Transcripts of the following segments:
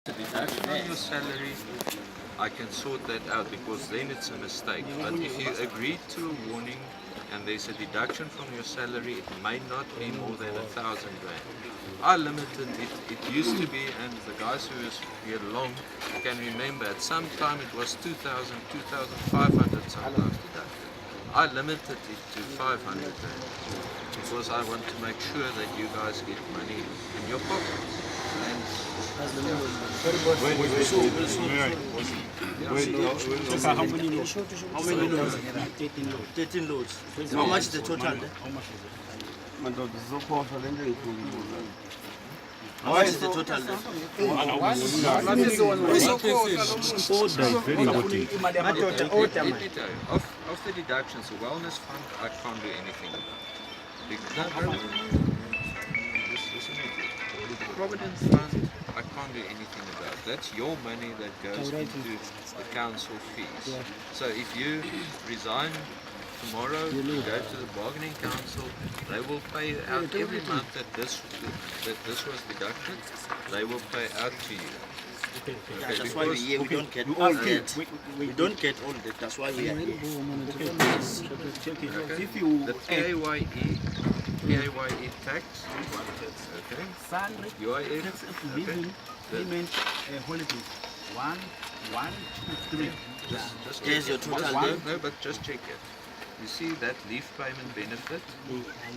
The deduction on your salary, I can sort that out because then it's a mistake. But if you agree to a warning and there's a deduction from your salary, it may not be more than 1,000 rand. I limited it. It used to be, and the guys who was here long can remember, at some time it was 2,000, 2,500 sometimes deducted. I limited it to 500 rand because I want to make sure that you guys get money in your pocket. And How many loads? 13 loads. How much is the total? How much is the total? Of the deductions, the wellness fund, I can't do anything about. The Providence Fund, I can't do anything about. That's your money that goes into the council fees. So if you resign tomorrow, you go to the bargaining council, they will pay out every month that this was deducted, they will pay out to you. Okay, that's why we don't get all that. We don't get all that. That's why we are here. If you the PAYE tax, okay, salary, UIF, tax of living, payment, holidays. 1, 2, 3. There's your total. No, but just check it. You see that leave payment benefit?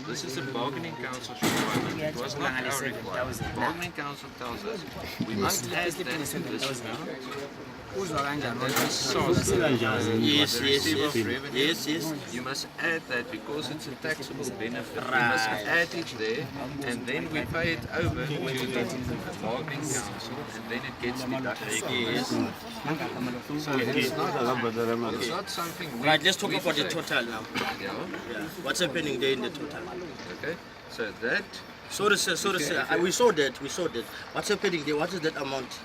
This is a bargaining council's requirement. It was not our requirement. The bargaining council tells us we must add that to this amount. And that is SARS. Yes. You must add that because it's a taxable benefit. We must add it there, and then we pay it over to the bargaining council, and then it gets deducted. Yes. So it's not something we... Right, let's talk about the total now. Yeah. What's happening there in the total? Okay, so that... Sorry, sir. We saw that. What's happening there? What is that amount?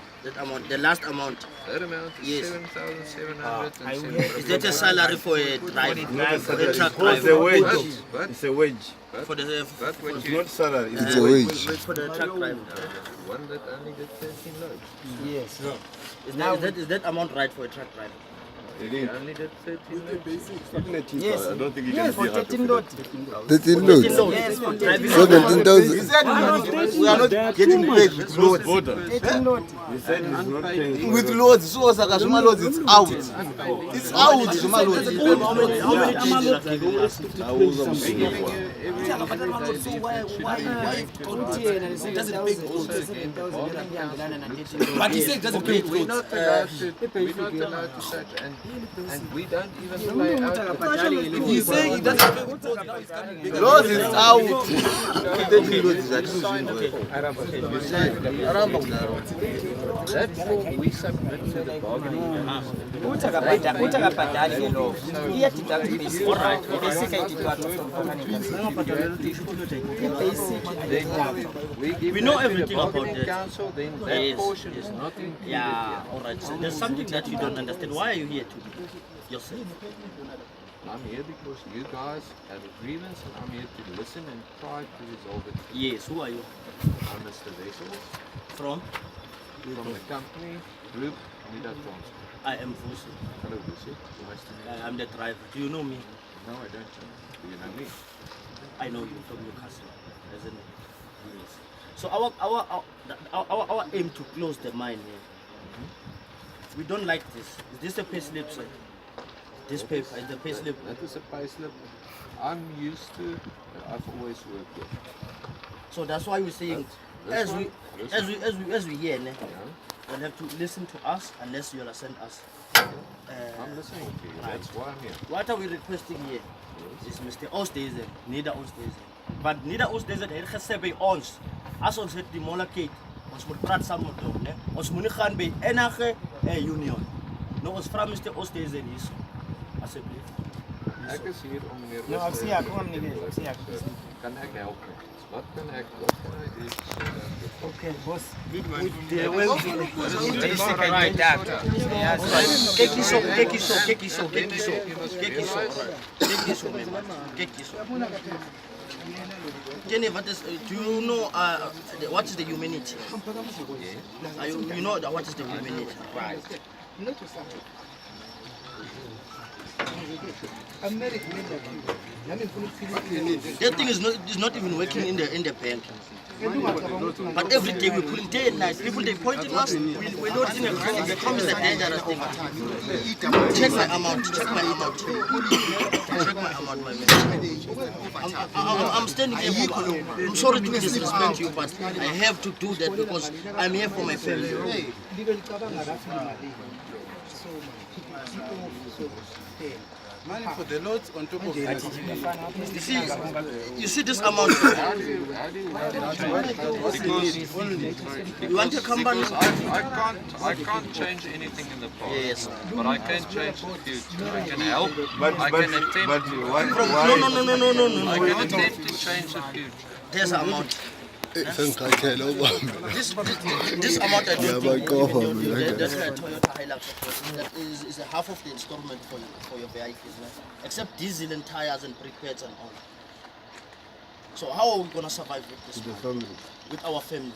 The last amount. That amount is Yes. 7,707. Is that a salary for a driver? For a truck It's a driver? wage. But It's a wage. For the what It's you... not salary. It's It's a a wage. wage. for the truck driver. One that only did 13 loads. Yes. Is that amount right for a truck driver? He only did 13 loads. Yes. I don't think you Yes, can for see how to 13 loads. 13 loads. Yes, for 13 17,000. We are not getting paid with loads. 13 loads. He said he's not paying. With loads, so Sakashima loads, it's out. It's out, Zuma loads. How many times did I give you last? But he said it doesn't pay We're not allowed to such, and we don't even pay out. He's saying he doesn't pay with loads is out. 13 loads is at That form we submit to the bargaining council. utakabhadali ke lo iyadidaktivisa alright ibasic We know everything about bargaining that. council, then that Yes, portion yes. is not included. Yeah, alright. So there's something that you don't understand. Why are you here today? Yourself. I'm here because you guys have a grievance, and I'm here to listen and try to resolve it. Yes, who are you? I'm Mr. Wessels From? from the company Group Nida Transport. I am Vusi. Hello, Lucy. Nice to meet you. I'm the driver. Do you know me? No, I don't. Do you know me? I know you from Newcastle, isn't it? Yes. So our aim to close the mine here. We don't like this. Is this a pay slip, sir? This paper is the pay slip. That is a pay slip I'm used to, that I've always worked with. So that's why we're saying, This as one? we hear, ne, Yeah. you'll have to listen to us unless you'll send us. I'm listening to you. That's why I'm here. What are we requesting here? Is Mr. Oosthuizen, Nida Oosthuizen. Want Nida Oosthuizen het gesê by ons, as ons het die moeilikheid, ons moet praat saam met hom, né? Ons moenie gaan by enige union. Nou ons vra Mr. Oosthuizen hier, asseblief. Ek is hier om meer no rust te akusiya hê. kom nike akusiya Kan ek help? Wat kan I do so okay boss Jenny, do you know what is the humanity? You know what is the humanity? Right. That thing is not even working in the bank. But every day we put in day and night. People they pointing us. We're not in a crime. The crime is a dangerous thing. Check my amount. Check my amount. Check my amount, my man. I'm standing here for you. I'm sorry to disrespect you, but I have to do that because I'm here for my family. Money for the loads on top of that. You see this amount? You want a company? I can't change anything in the past. Yes. But I can change the future. I can help. I can attempt. No. I can attempt to change the future. There's an amount. This amount I don't think that's my Toyota Hilux. That is a half of the installment for your vehicles, right? Except diesel and tires and brake pads and all. So how are we gonna survive with this? With our family,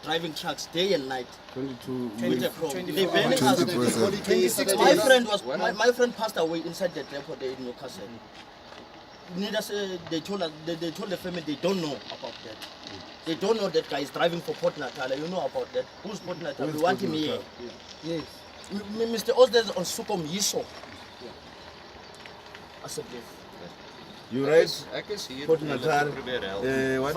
driving trucks day and night. 22 With a problem. They banning us. My friend passed away inside the depot there in Newcastle. Nida said they told the family they don't know about that. They don't know that guy is driving for Port Natal. You know about that. Who's Port Natal? We want him here. Yes. Mr. Osdes on Sukom Yiso. I said yes. You right? I can see it. Port Natal. What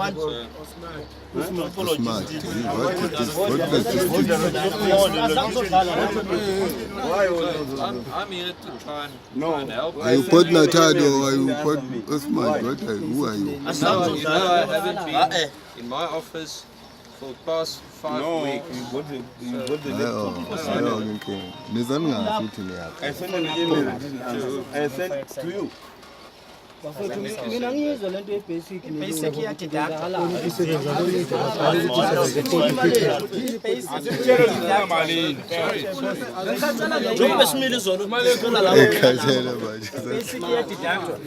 I'm here to try and help. Are you Port Natal or are you Port Osman? Who are you? I haven't been in my office for the past 5 weeks. I sent an email. I sent to you. Mina ngizwa lento ye-basic Basic iyadidakala. Njengoba simile izolo. Ekhathele manje. Basic iyadidakala.